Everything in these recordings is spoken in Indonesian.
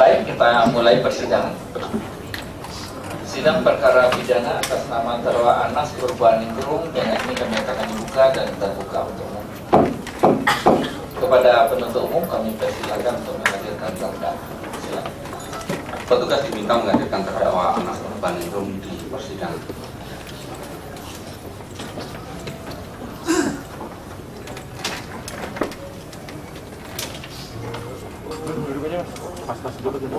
Baik, kita mulai persidangan. Sidang perkara pidana atas nama terdakwa Anas Purbaningrum dengan ini kami akan dibuka dan terbuka untuk umum. Kepada penuntut umum kami persilakan untuk menghadirkan terdakwa. Silakan. Petugas diminta menghadirkan terdakwa Anas Purbaningrum di persidangan. Pas dulu gitu.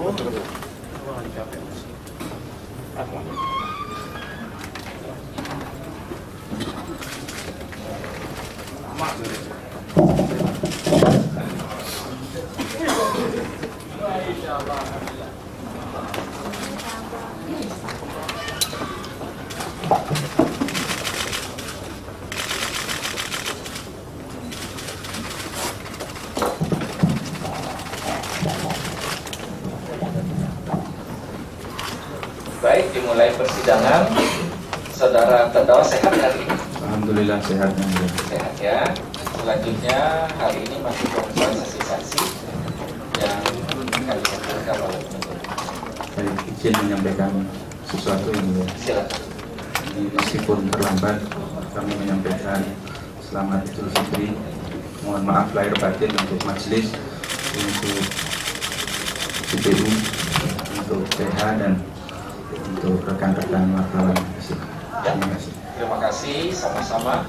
Baik, dimulai persidangan. Saudara terdakwa sehat hari ini? Alhamdulillah sehat. Sehat ya. Selanjutnya hari ini masih pemeriksaan saksi-saksi yang kami hadirkan oleh penuntut. Saya izin menyampaikan sesuatu yang mulia. Silakan. Meskipun terlambat, kami menyampaikan selamat Idul Fitri. Mohon maaf lahir batin untuk majelis, untuk CPU, untuk PH dan untuk rekan-rekan wartawan. Terima kasih. Terima kasih sama-sama.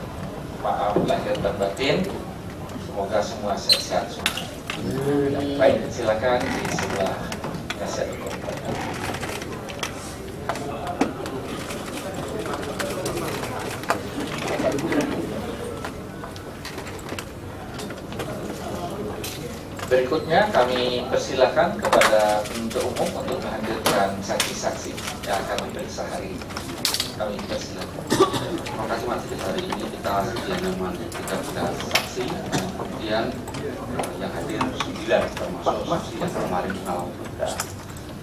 Maaf lahir dan batin. Semoga semua sehat semua. Baik, silakan di sebelah kaset. Berikutnya kami persilakan kepada penuntut umum untuk menghadirkan saksi-saksi yang akan diperiksa hari ini. Kami persilakan. Terima kasih majelis, hari ini kita sedianya menghadirkan 13 saksi, kemudian yang hadir 9 termasuk saksi yang kemarin malam.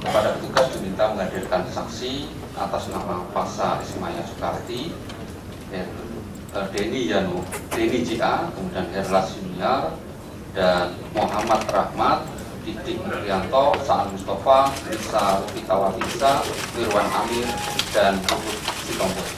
Kepada petugas diminta menghadirkan saksi atas nama Fasa Ismaya Soekarti, Denny JA, kemudian Herlas Junior, dan Muhammad Rahmat, Didik Nuryanto, Saan Mustafa, Risa Pitawatisa, Wirwan Amir, dan Putut Sitompul.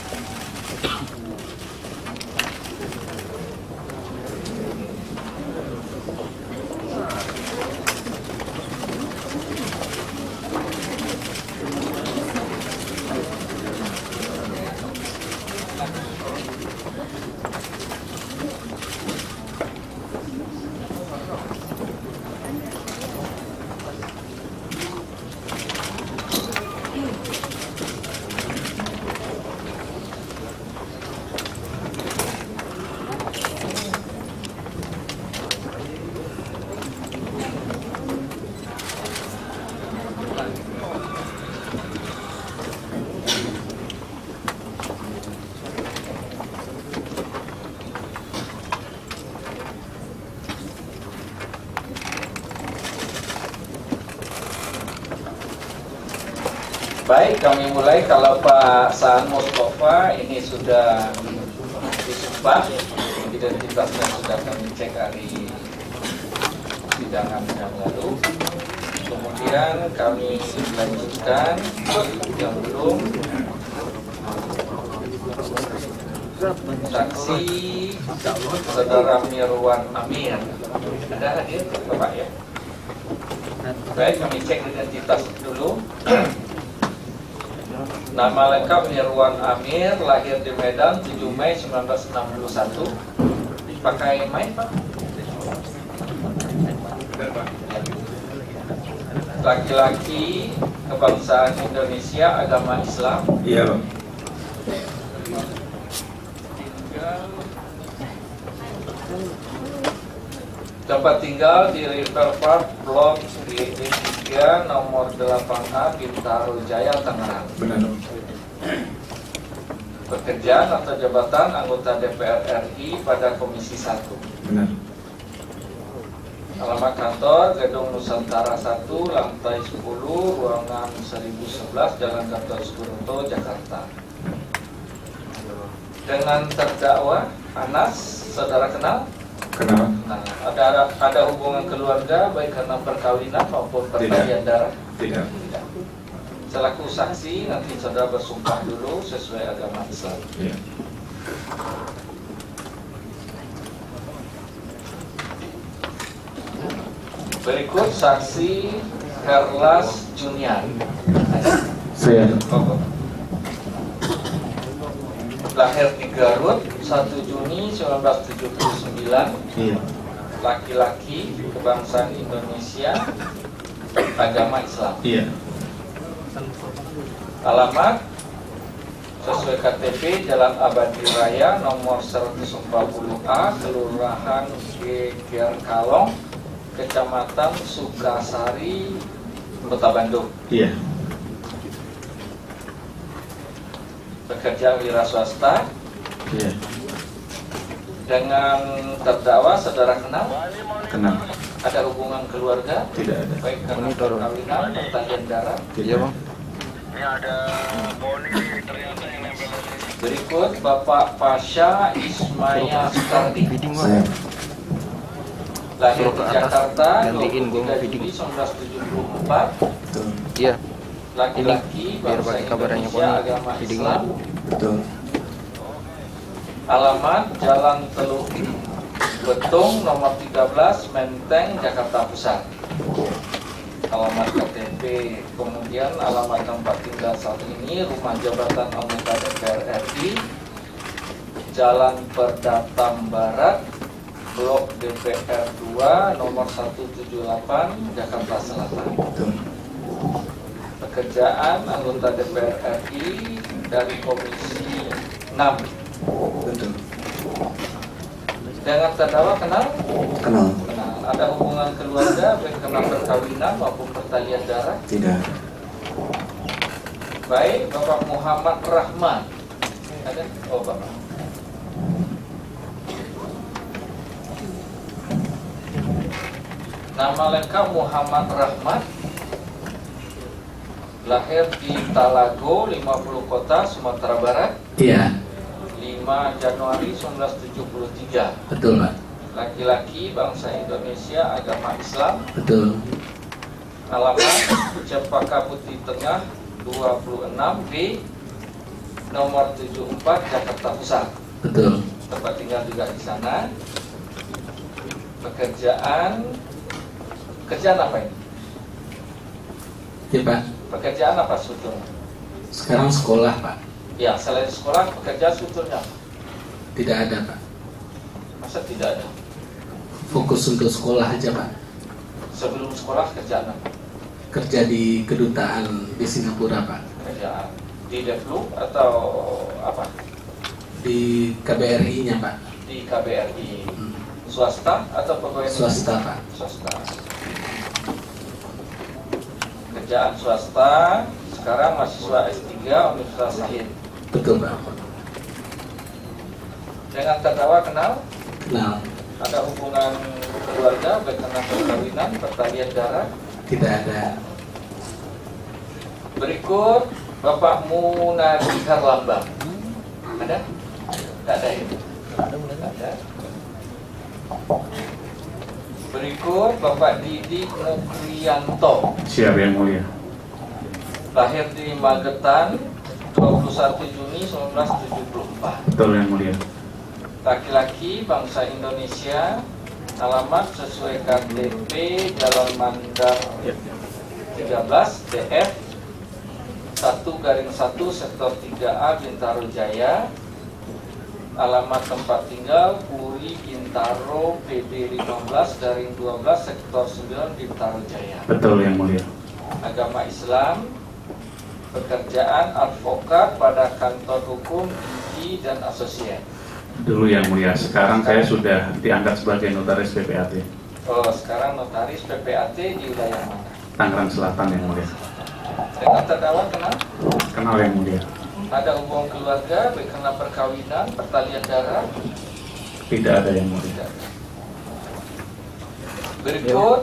Baik, kami mulai. Kalau Pak Saan Mustafa ini sudah disumpah, identitasnya sudah kami cek hari sidangan yang lalu. Kemudian kami lanjutkan yang belum. Saksi Saudara Mirwan Amir. Ada hadir Bapak ya? Baik, kami cek identitas dulu. Nama lengkap Mirwan Amir, lahir di Medan 7 Mei 1961. Pakai mic Pak? Laki-laki, kebangsaan Indonesia, agama Islam. Iya, Pak. Tempat tinggal di River Park, Blok D3, nomor 8A, Bintaro Jaya, Tangerang. Benar. Pekerjaan atau jabatan anggota DPR RI pada Komisi 1. Benar. Alamat kantor Gedung Nusantara 1, lantai 10, ruangan 1011, Jalan Gatot Subroto, Jakarta. Dengan terdakwa Anas, saudara kenal? Kenal? Nah, ada hubungan keluarga baik karena perkawinan maupun pertalian darah? Tidak. Tidak. Selaku saksi nanti saudara bersumpah dulu sesuai agama Islam. Iya. Berikut saksi Herlas Junior. Saya. Oh. Lahir di Garut 1 Juni 1979. Iya. Laki-laki, kebangsaan Indonesia, agama Islam. Iya. Alamat sesuai KTP Jalan Abadi Raya nomor 140A, Kelurahan Geger Kalong, Kecamatan Sukasari, Kota Bandung. Iya. Bekerja wira swasta. Iya. Dengan terdakwa saudara kenal? Kenal? Ada hubungan keluarga? Tidak ada. Baik karena perkawinan, pertalian darah. Tidak. Berikut Bapak Pasha Ismaya Sukardi. Saya. Lahir di Jakarta gantiin gua mau 23 video. Juli 1974. Betul. Iya, Laki-laki, biar bangsa pakai kabarnya Indonesia, Poni, agama videonya. Islam. Betul. Alamat Jalan Teluk Betung nomor 13, Menteng, Jakarta Pusat. Alamat KTP, kemudian alamat tempat tinggal saat ini rumah jabatan anggota DPR RI, Jalan Perdatam Barat, Blok DPR 2 nomor 178, Jakarta Selatan. Betul. Pekerjaan anggota DPR RI dari Komisi 6. Betul. Dengan terdakwa kenal? Kenal? Kenal. Ada hubungan keluarga baik karena perkawinan maupun pertalian darah? Tidak. Baik, Bapak Muhammad Rahman. Ada? Oh, Bapak. Nama lengkap Muhammad Rahmat. Lahir di Talago, 50 Kota, Sumatera Barat, Iya. 5 Januari 1973. Betul, Pak. Laki-laki, bangsa Indonesia, agama Islam. Betul. Alamat Cempaka Putih Tengah 26B nomor 74, Jakarta Pusat. Betul. Tempat tinggal juga di sana. Pekerjaan apa ini? Iya, Pak. Pekerjaan apa sebetulnya? Sekarang sekolah, Pak. Ya, selain sekolah, pekerjaan sebetulnya Tidak ada, Pak. masa tidak ada? Fokus untuk sekolah aja, Pak. Sebelum sekolah kerjaan apa? Kerja di kedutaan di Singapura, Pak. Kerjaan di Devlu atau apa? Di KBRI-nya, Pak. Di KBRI. Swasta atau pegawai negeri? Swasta, Pak. Swasta. Kerjaan swasta, sekarang mahasiswa S3 Universitas Said. Betul, Pak. Dengan terdakwa kenal? Kenal? Ada hubungan keluarga baik karena perkawinan, pertalian darah? Tidak ada. Berikut Bapak Munadi Herlambang. Ada? Tidak ada itu. Tidak ada. Berikut Bapak Didi Mukrianto. Siap, Yang Mulia. Lahir di Magetan 21 Juni 1974. Betul, Yang Mulia. Laki-laki, bangsa Indonesia. Alamat sesuai KTP Jalan Mandar 13 DF 1/1 Sektor 3A Bintaro Jaya. Alamat tempat tinggal Puri Bintaro PD 15/12 Sektor 9 Bintaro Jaya. Betul, Yang Mulia. Agama Islam. Pekerjaan advokat pada kantor hukum Igi dan Asosiat. Dulu, Yang Mulia. Sekarang saya sudah diangkat sebagai notaris PPAT. Oh, sekarang notaris PPAT di wilayah mana? Tangerang Selatan, Yang Mulia. Dengan terdakwa kenal? Kenal, Yang Mulia. Ada hubungan keluarga baik karena perkawinan, pertalian darah? Tidak ada, Yang Mulia. Tidak. Berikut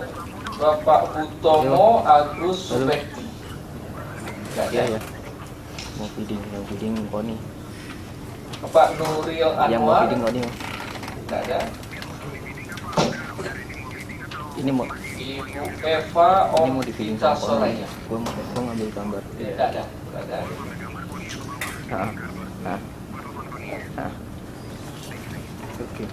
Bapak Hutomo Agus Subekti. Ya. Mau feeding poni. Bapak Nuril Yang mau Anwar. feeding poni. Tidak ada. Ini mau Ibu Eva ini mau di feeding Omvita sama poni. Soraya. Gua ngambil gambar. Tidak ada. Tidak ada. Oke.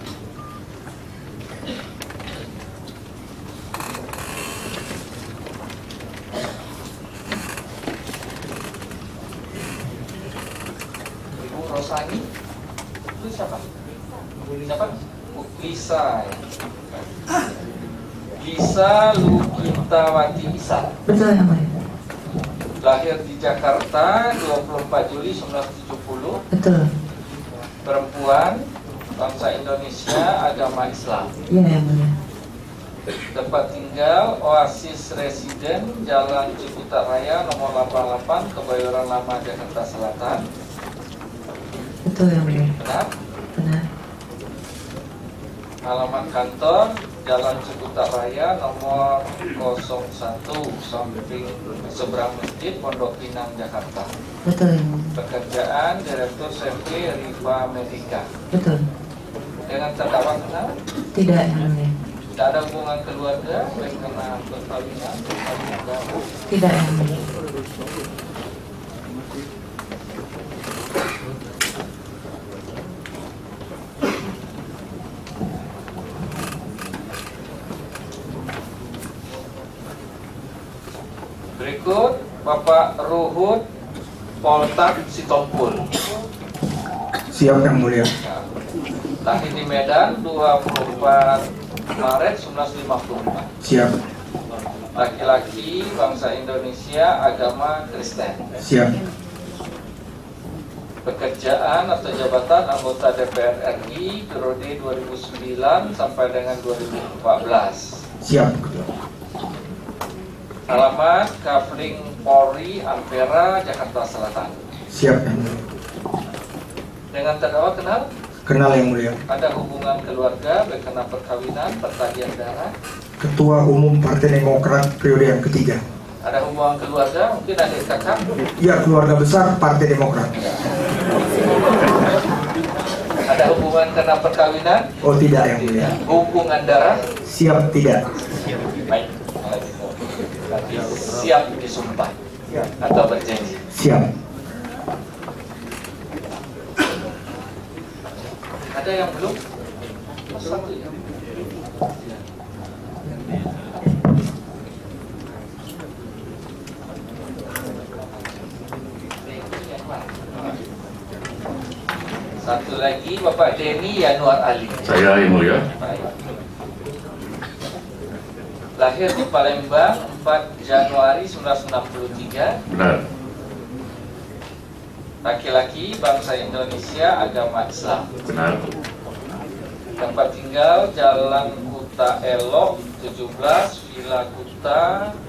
Ibu Rosani. Itu siapa? Siapa? Lisa. Lisa Lukitawati Isa. Betul yang mulia. Lahir di Jakarta 24 Juli 1970. Betul. Perempuan, bangsa Indonesia, agama Islam. Iya yang mulia. Tempat tinggal Oasis Residen, Jalan Ciputat Raya, nomor 88, Kebayoran Lama, Jakarta Selatan. Betul yang mulia. Benar? Benar. Alamat kantor Jalan Ciputat Raya, nomor 01, samping seberang masjid, Pondok Pinang, Jakarta. Betul yang mulia. Pekerjaan Direktur Safety Riva Medica. Betul. Dengan terdakwa kenal? Tidak yang mulia. Tidak ada hubungan keluarga, baik karena perkawinan, atau Tidak yang mulia. Berikut Bapak Ruhut Poltak Sitompul. Siap yang mulia. Lahir di Medan 24 Maret 1954. Siap. Laki-laki, bangsa Indonesia, agama Kristen. Siap. Pekerjaan atau jabatan anggota DPR RI periode 2009 sampai dengan 2014. Siap. Alamat Kavling Polri Ampera, Jakarta Selatan. Siap yang mulia. Dengan terdakwa kenal? Kenal yang mulia. Ada hubungan keluarga, baik karena perkawinan, pertalian darah. Ketua Umum Partai Demokrat periode yang ketiga. Ada hubungan keluarga, mungkin adik kakak. Ya, keluarga besar Partai Demokrat. Ada hubungan karena perkawinan, Oh tidak yang mulia. hubungan darah. Siap tidak. Baik, kalau gitu. Berarti siap disumpah atau berjanji. Siap. Ada yang belum? Satu ya. Satu lagi Bapak Denny Yanuar Ali. Saya yang mulia. Baik. Lahir di Palembang 4 Januari 1963. Benar. Laki-laki, bangsa Indonesia, agama Islam. Benar. Tempat tinggal Jalan Kuta Elok 17, Villa Kuta,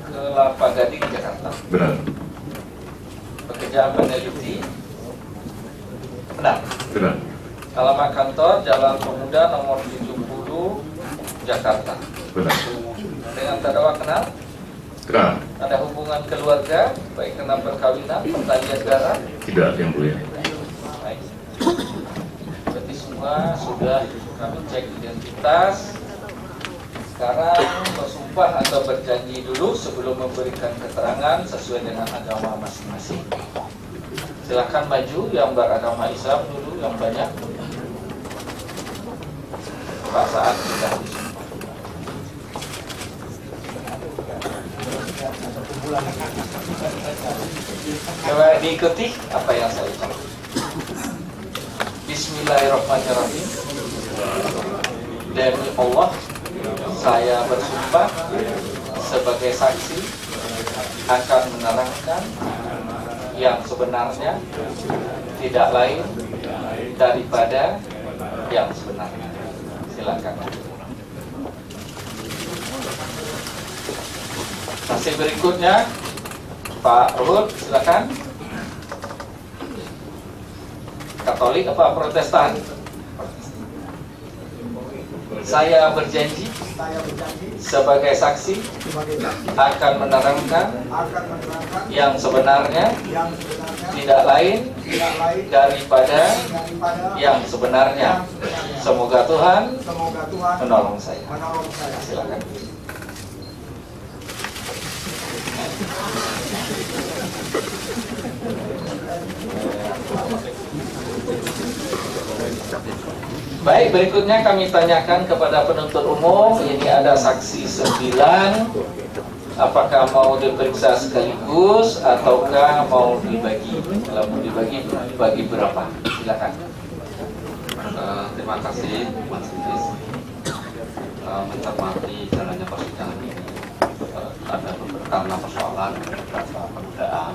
Kelapa Gading, Jakarta. Benar. Pekerjaan peneliti. Benar. Benar. Alamat kantor Jalan Pemuda nomor 70, Jakarta. Benar. Dengan terdakwa kenal? Kenal? Ada hubungan keluarga, baik karena perkawinan, pertalian darah. Tidak yang mulia. Baik. Berarti semua sudah kami cek identitas. Sekarang bersumpah atau berjanji dulu sebelum memberikan keterangan sesuai dengan agama masing-masing. Silakan maju yang beragama Islam dulu yang banyak. Pak saat sudah disumpah. Coba diikuti apa yang saya ucapkan. Bismillahirrahmanirrahim. Demi Allah, saya bersumpah sebagai saksi akan menerangkan yang sebenarnya, tidak lain daripada yang sebenarnya. Silakan. Saksi berikutnya, Pak Ruhut, silakan. Katolik apa Protestan? Saya berjanji sebagai saksi akan menerangkan yang sebenarnya tidak lain daripada yang sebenarnya. Semoga Tuhan menolong saya. Silakan. Baik, berikutnya kami tanyakan kepada penuntut umum. Ini ada saksi 9. Apakah mau diperiksa sekaligus ataukah mau dibagi? Kalau mau dibagi, bagi berapa? Silakan. Terima kasih Mas Idris. Mencermati jalannya persidangan ini, ada karena persoalan beberapa penundaan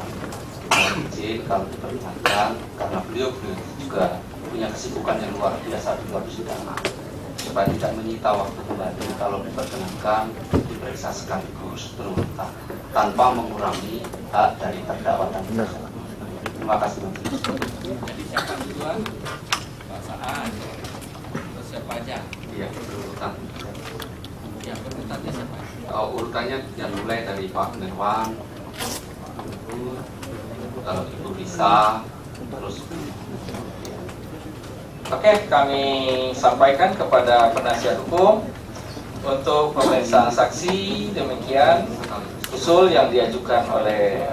izin kalau diperlihatkan karena beliau juga punya kesibukan yang luar biasa di luar persidangan, supaya tidak menyita waktu kembali kalau diperkenankan diperiksa sekaligus berurutan tanpa mengurangi hak dari terdakwa dan terdakwa. Terima kasih Mas. Jadi siapa duluan? Pasangan. Terus siapa aja? Iya, berurutan. Yang berurutannya siapa? Urutannya yang mulai dari Pak Nirwan, kalau Ibu Lisa, terus. Oke, kami sampaikan kepada penasihat hukum untuk pemeriksaan saksi. Demikian usul yang diajukan oleh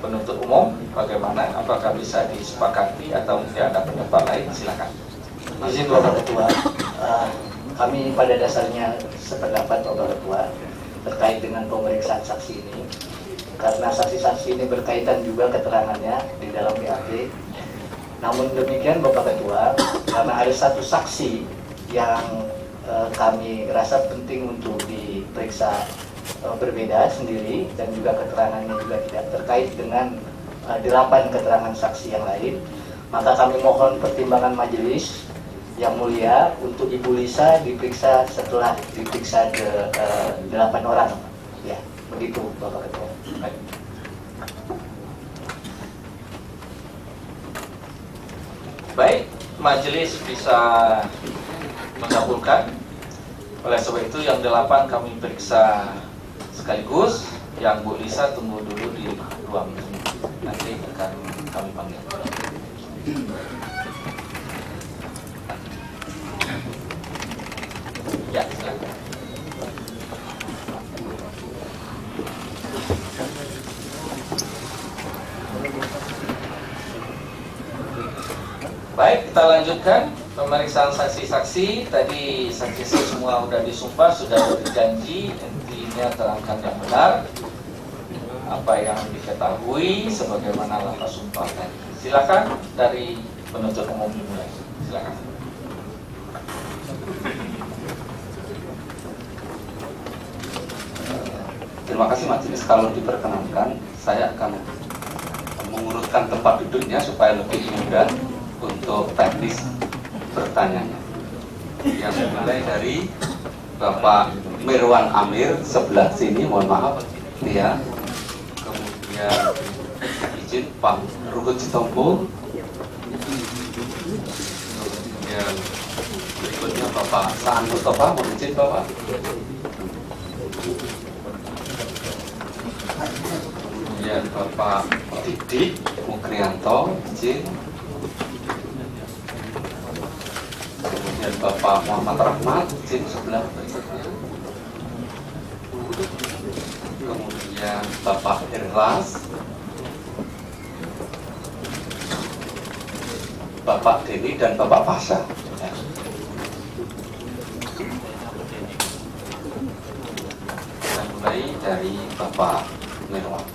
penuntut umum. Bagaimana? Apakah bisa disepakati atau mungkin ada pendapat lain? Silakan. Izin Bapak Ketua, kami pada dasarnya sependapat Bapak Ketua terkait dengan pemeriksaan saksi ini, karena saksi-saksi ini berkaitan juga keterangannya di dalam BAP. Namun demikian Bapak Ketua, karena ada satu saksi yang kami rasa penting untuk diperiksa berbeda sendiri dan juga keterangannya juga tidak terkait dengan 8 keterangan saksi yang lain, maka kami mohon pertimbangan majelis yang mulia untuk Ibu Lisa diperiksa setelah diperiksa 8 orang. Ya, begitu Bapak Ketua. Baik. Baik, majelis bisa mengabulkan. Oleh sebab itu yang 8 kami periksa sekaligus. Yang Bu Lisa tunggu dulu di ruang ini. Nanti akan kami panggil. Ya, silakan. Baik, kita lanjutkan pemeriksaan saksi-saksi. Tadi saksi semua sudah disumpah, sudah berjanji, intinya terangkan yang benar apa yang diketahui sebagaimana lafaz sumpah tadi. Silakan dari penuntut umum dimulai. Silakan. Terima kasih majelis. Kalau diperkenankan, saya akan mengurutkan tempat duduknya supaya lebih mudah untuk teknis bertanyanya. Yang mulai dari Bapak Mirwan Amir sebelah sini, mohon maaf, ya. Kemudian izin Pak Ruhut Citompo. Kemudian berikutnya Bapak Saan Mustafa, mohon izin Bapak. Kemudian Bapak Didik Mukrianto, izin. Kemudian Bapak Muhammad Rahmat, izin sebelah berikutnya. Kemudian Bapak Irlas, Bapak Deni dan Bapak Pasha. Kita mulai dari Bapak Mirwan.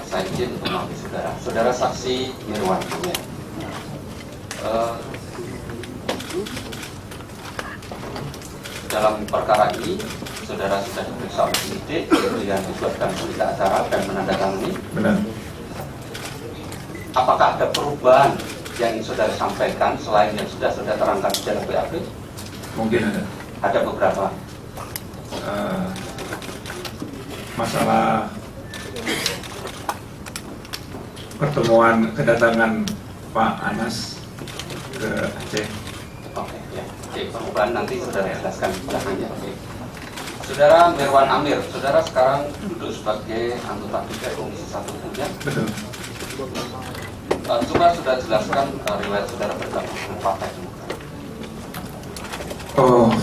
Saya izin memanggil saudara saksi Mirwan. Dalam perkara ini, saudara sudah diperiksa oleh penyidik, kemudian dibuatkan berita acara dan menandatangani. Benar. Apakah ada perubahan yang ingin saudara sampaikan selain yang sudah saudara terangkan di dalam BAP? Mungkin ada. Ada beberapa. Masalah pertemuan kedatangan Pak Anas ke Aceh. Oke, ya. Oke, perubahan nanti saudara jelaskan belakangnya. Oke. Saudara Mirwan Amir, saudara sekarang duduk sebagai anggota DPR Komisi 1 punya. Betul. Coba sudah jelaskan riwayat saudara bergabung dengan Partai Demokrat. Oh,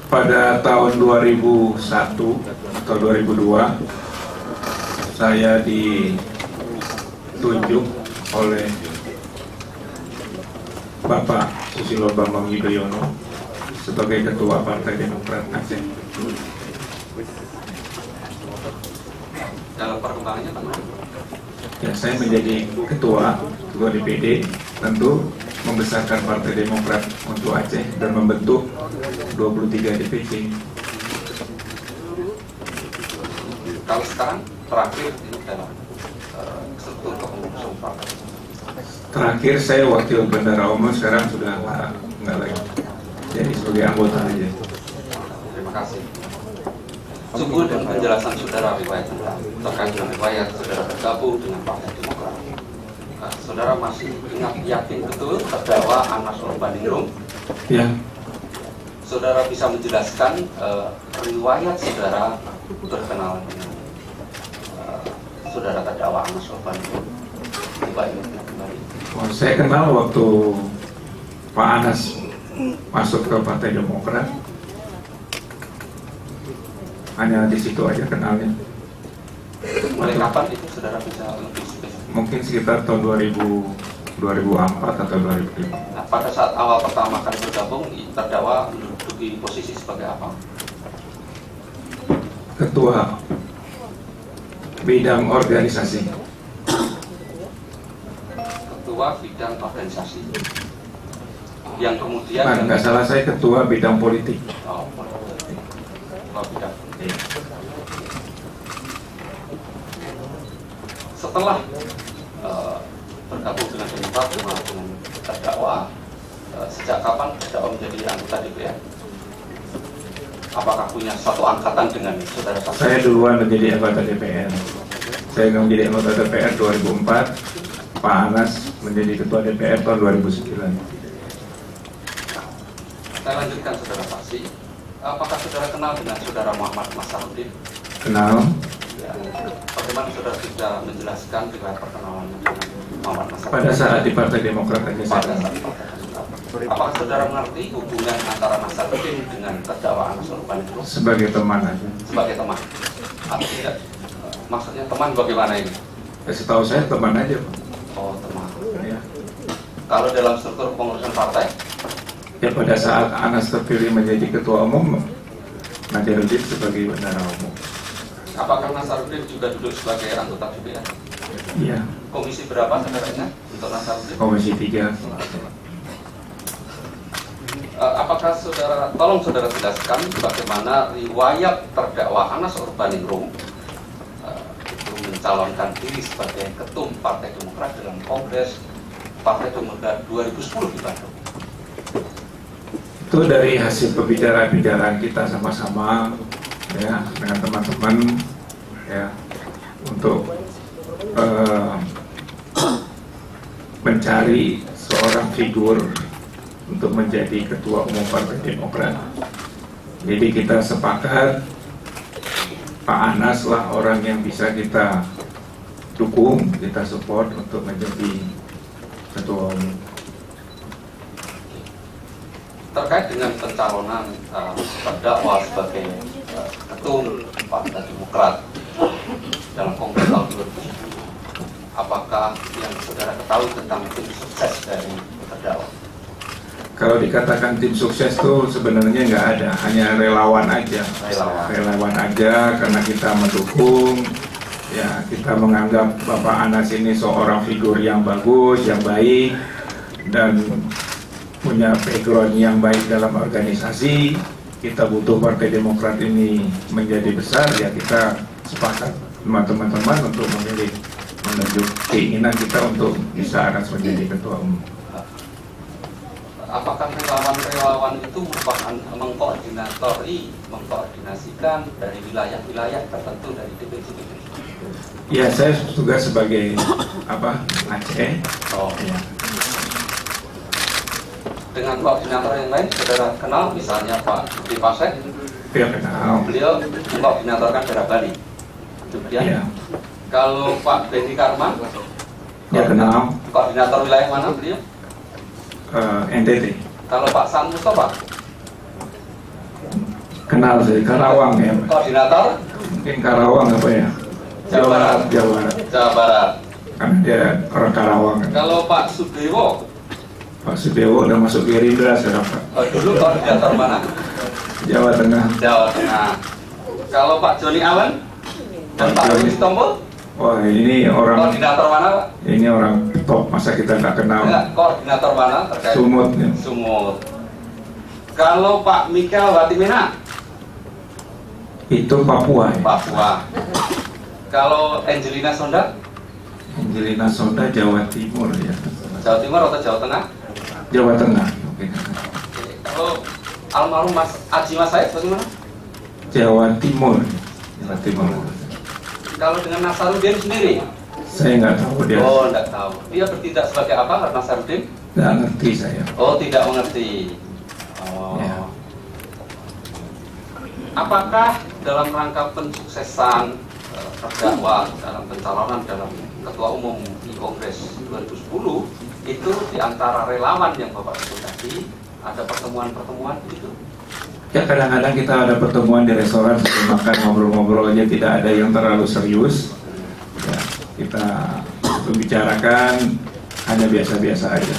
pada tahun 2001 atau 2002 saya ditunjuk oleh Bapak Susilo Bambang Yudhoyono sebagai Ketua Partai Demokrat Aceh. Dalam perkembangannya bagaimana? Ya, saya menjadi ketua DPD, tentu membesarkan Partai Demokrat untuk Aceh dan membentuk 23 DPC. Kalau sekarang terakhir ini dalam struktur kepengurusan partai. Terakhir saya wakil bendara umum, sekarang sudah nggak lagi. Jadi sebagai anggota aja. Terima kasih. Sungguh dan penjelasan saudara riwayat terkait dengan riwayat saudara bergabung dengan Partai Demokrat. Saudara masih ingat yakin betul terdakwa Anas Urbaningrum? Ya, Saudara bisa menjelaskan riwayat saudara berkenalan dengan saudara terdakwa Anas Urbaningrum? Coba ingat kembali. saya kenal waktu Pak Anas masuk ke Partai Demokrat. Hanya di situ aja kenalnya. Mulai kapan itu saudara bisa lebih spesifik? Mungkin sekitar tahun 2004 atau 2005. Nah, pada saat awal pertama kali bergabung, terdakwa menduduki posisi sebagai apa? Ketua bidang organisasi. Ketua bidang organisasi. Yang kemudian Nggak salah, saya ketua bidang politik. Oh, ketua bidang politik. Setelah bergabung dengan Demokrat dengan terdakwa, sejak kapan terdakwa menjadi anggota DPR? Apakah punya satu angkatan dengan saudara? Saya duluan menjadi anggota DPR. Saya menjadi anggota DPR 2004. Pak Anas menjadi ketua DPR tahun 2009. Saya lanjutkan saudara saksi. Apakah saudara kenal dengan saudara Muhammad Nasaruddin? Kenal? Ya. Bagaimana saudara bisa menjelaskan riwayat perkenalannya dengan Muhammad Nasaruddin? Pada saat di Partai Demokrat aja Pada saya. saat Partai Demokrat. Apakah saudara mengerti hubungan antara Nasaruddin dengan terdakwa Anas Urbaningrum? Sebagai teman aja. Sebagai teman? Atau tidak? Maksudnya teman bagaimana ini? Setahu saya teman aja, Pak. Oh, teman. Ya. Kalau dalam struktur pengurusan partai? Ya, pada saat Anas terpilih menjadi ketua umum, Nasaruddin sebagai bendara umum. Apakah Nasaruddin juga duduk sebagai anggota DPR? Iya. Komisi berapa saudara ingat untuk Nasaruddin? Komisi 3. Apakah saudara, tolong saudara jelaskan bagaimana riwayat terdakwa Anas Urbaningrum itu mencalonkan diri sebagai ketum Partai Demokrat dalam Kongres Partai Demokrat 2010 di Bandung. Itu dari hasil pembicaraan kita sama-sama ya dengan teman-teman ya untuk mencari seorang figur untuk menjadi ketua umum Partai Demokrat. Jadi kita sepakat Pak Anas lah orang yang bisa kita dukung, kita support untuk menjadi ketua umum. Terkait dengan pencalonan terdakwa sebagai ketum Partai Demokrat dalam Kongres tahun 2010, apakah yang saudara ketahui tentang tim sukses dari terdakwa? Kalau dikatakan tim sukses tuh sebenarnya nggak ada, hanya relawan aja. Relawan aja karena kita mendukung, ya kita menganggap Bapak Anas ini seorang figur yang bagus, yang baik, dan punya background yang baik dalam organisasi. Kita butuh Partai Demokrat ini menjadi besar, ya kita sepakat sama teman-teman untuk menunjuk keinginan kita untuk bisa Anas menjadi ketua umum. Apakah relawan-relawan itu merupakan mengkoordinasikan dari wilayah-wilayah tertentu dari DPC? Ya, saya juga sebagai Aceh. Oh, Ya. dengan koordinator yang lain saudara kenal, misalnya Pak Budi Pasek, Dia kenal. beliau mengkoordinatorkan daerah Bali. Kemudian Iya. kalau Pak Benny Karman, Dia kenal. koordinator wilayah mana beliau? NTT. Kalau Pak San Mustafa, Kenal sih. Karawang ya. Pak. koordinator Mungkin Karawang apa ya? Jawa Barat. Jawa Barat. Jawa Barat. Karena dia orang Karawang. Kalau Pak Sudewo, Pak Sudewo udah masuk Gerindra sekarang Pak. dulu koordinator mana? Jawa Tengah. Jawa Tengah. Kalau Pak Joni Allen dan Pak Pak Joni. Rudi Tombo, Wah ini orang koordinator mana Pak? ini orang top, masa kita nggak kenal. Enggak, koordinator mana terkait Sumut ya. Sumut. Kalau Pak Mikael Watimena, Itu Papua ya. Papua. Kalau Angelina Sonda, Angelina Sonda Jawa Timur ya. Jawa Timur atau Jawa Tengah? Jawa Tengah. Oke. Kalau almarhum Mas Aji Mas Said bagaimana? Jawa Timur. Jawa Timur. Kalau dengan Nasarudin sendiri? Saya nggak tahu dia. Oh, enggak tahu. Dia bertindak sebagai apa, Nasarudin? Nggak ngerti saya. Oh, tidak mengerti. Oh. Ya. Apakah dalam rangka pensuksesan terdakwa dalam pencalonan dalam Ketua Umum di Kongres 2010 itu diantara relawan yang Bapak sebut tadi ada pertemuan-pertemuan itu? Ya kadang-kadang kita ada pertemuan di restoran sambil makan ngobrol-ngobrol aja, tidak ada yang terlalu serius. Ya, kita membicarakan hanya biasa-biasa aja.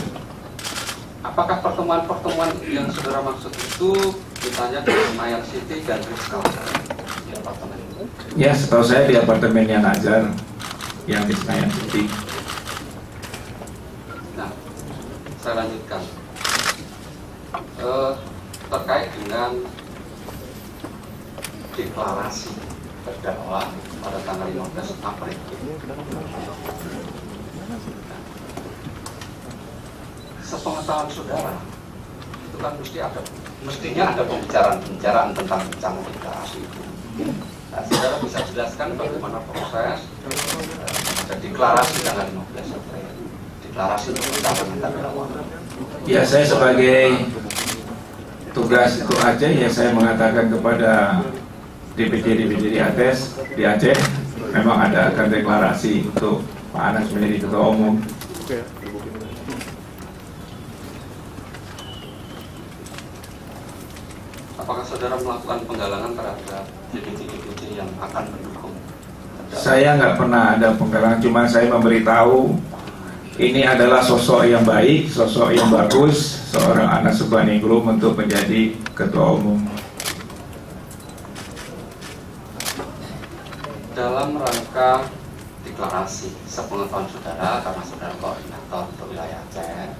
Apakah pertemuan-pertemuan yang saudara maksud itu misalnya di Senayan City dan Ritz-Carlton di apartemen itu? Ya setahu saya di apartemennya Nazar yang di Senayan City. Nah, saya lanjutkan. Terkait dengan deklarasi terdakwa pada tanggal 15 April. Sepengetahuan saudara, itu kan mestinya ada pembicaraan tentang rencana deklarasi itu. Nah, saudara bisa jelaskan bagaimana proses ada deklarasi tanggal 15 April, deklarasi untuk pencalonan terdakwa. Ya saya sebagai tugas itu Aceh, ya saya mengatakan kepada DPD di Aceh, memang ada akan deklarasi untuk Pak Anas menjadi Ketua Umum. Apakah saudara melakukan penggalangan terhadap DPD yang akan mendukung? Saya nggak pernah ada penggalangan, cuma saya memberitahu ini adalah sosok yang baik, sosok yang bagus, seorang Anas Urbaningrum untuk menjadi Ketua Umum. Dalam rangka deklarasi, sepengetahuan saudara, karena saudara koordinator untuk wilayah Aceh,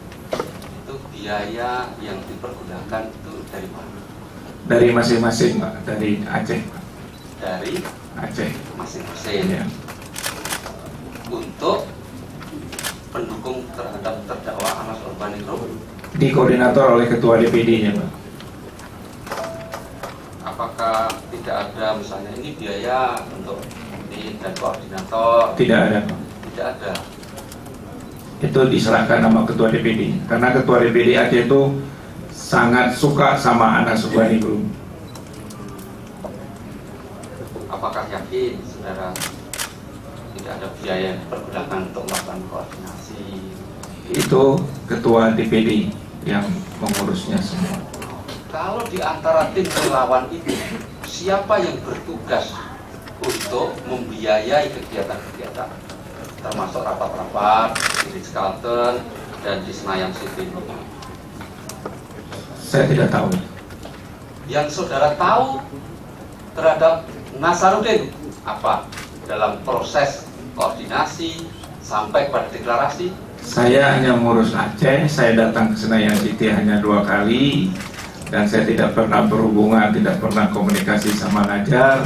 itu biaya yang dipergunakan itu dari mana? Dari masing-masing Pak, dari Aceh Pak. Dari Aceh. masing-masing. Ya. Untuk pendukung terhadap terdakwa Anas Urbaningrum, Dikoordinator oleh Ketua DPD-nya Pak. apakah tidak ada misalnya ini biaya untuk ini dan koordinator? Tidak ada Pak. Tidak ada. Itu diserahkan sama Ketua DPD, karena Ketua DPD Aceh itu sangat suka sama Anas Urbaningrum. Apakah yakin saudara tidak ada biaya yang dipergunakan untuk melakukan koordinasi? Itu Ketua DPD yang mengurusnya semua. Kalau di antara tim relawan itu, siapa yang bertugas untuk membiayai kegiatan-kegiatan, termasuk rapat-rapat di Ritz-Carlton dan di Senayan City? Saya tidak tahu. Yang saudara tahu terhadap Nasarudin apa dalam proses koordinasi sampai pada deklarasi? Saya hanya mengurus Aceh, saya datang ke Senayan City hanya 2 kali, dan saya tidak pernah berhubungan, tidak pernah komunikasi sama Najar,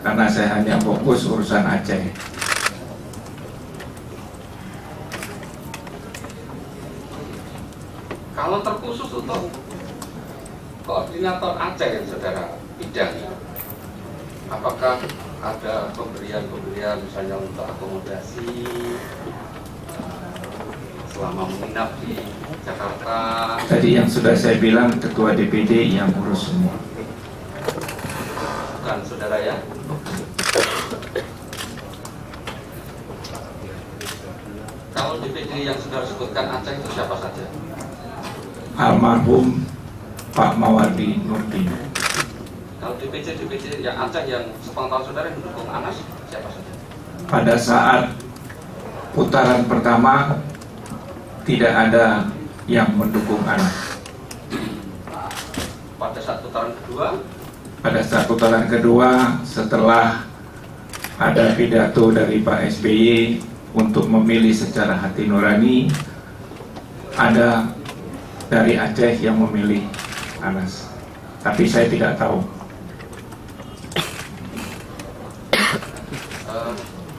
karena saya hanya fokus urusan Aceh. Kalau terkhusus untuk koordinator Aceh yang saudara bidangi, apakah ada pemberian misalnya untuk akomodasi selama menginap di Jakarta? Tadi yang sudah saya bilang, ketua DPD yang urus semua. Bukan saudara ya? Kalau DPD yang saudara sebutkan Aceh itu siapa saja? Almarhum Pak Mawardi Nurdin. Kalau DPC yang Aceh yang sepengetahuan saudara yang mendukung Anas siapa saja? Pada saat putaran pertama tidak ada yang mendukung Anas. Pada saat putaran kedua? Pada saat putaran kedua, setelah ada pidato dari Pak SBY untuk memilih secara hati nurani, ada dari Aceh yang memilih Anas. Tapi saya tidak tahu.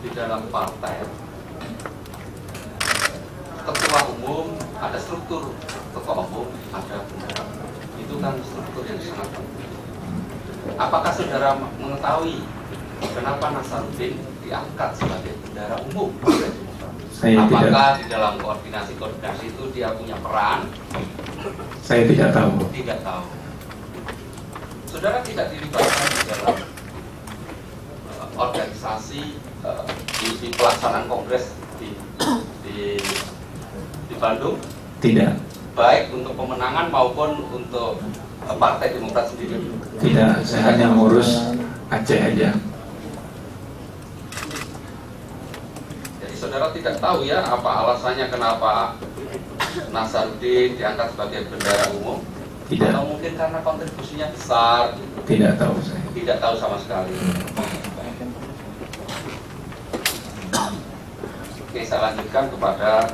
Di dalam partai ketua umum ada struktur, ketua umum ada bendera, itu kan struktur yang sangat penting. Apakah saudara mengetahui kenapa Nasaruddin diangkat sebagai bendera umum? Apakah di dalam koordinasi itu dia punya peran? Saya tidak tahu. Tidak tahu. Saudara tidak dilibatkan di dalam organisasi di pelaksanaan kongres di Bandung? Tidak. Baik untuk pemenangan maupun untuk Partai Demokrat sendiri? Tidak, saya hanya ngurus Aceh aja. Jadi saudara tidak tahu ya apa alasannya kenapa Nasaruddin diangkat sebagai bendera umum? Tidak. Atau mungkin karena kontribusinya besar? Tidak tahu saya. Tidak tahu sama sekali. Oke, saya lanjutkan kepada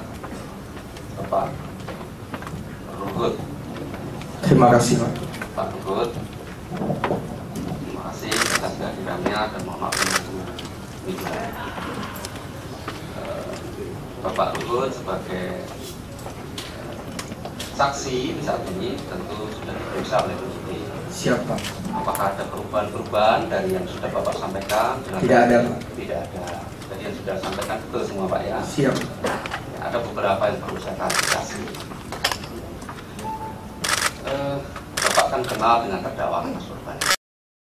Bapak Ruhut. Terima kasih, Pak. Pak Ruhut, terima kasih atas kehadirannya dan mohon maaf media. Bapak Ruhut sebagai saksi di saat ini tentu sudah diperiksa oleh penyidik. Siapa? Apakah ada perubahan-perubahan dari yang sudah Bapak sampaikan? Tidak ada, Pak. Tidak ada. Jadi yang sudah sampaikan betul semua, Pak ya. Siap. Ada beberapa yang perlu saya klarifikasi. Bapak kan kenal dengan terdakwa Mas Ruhut.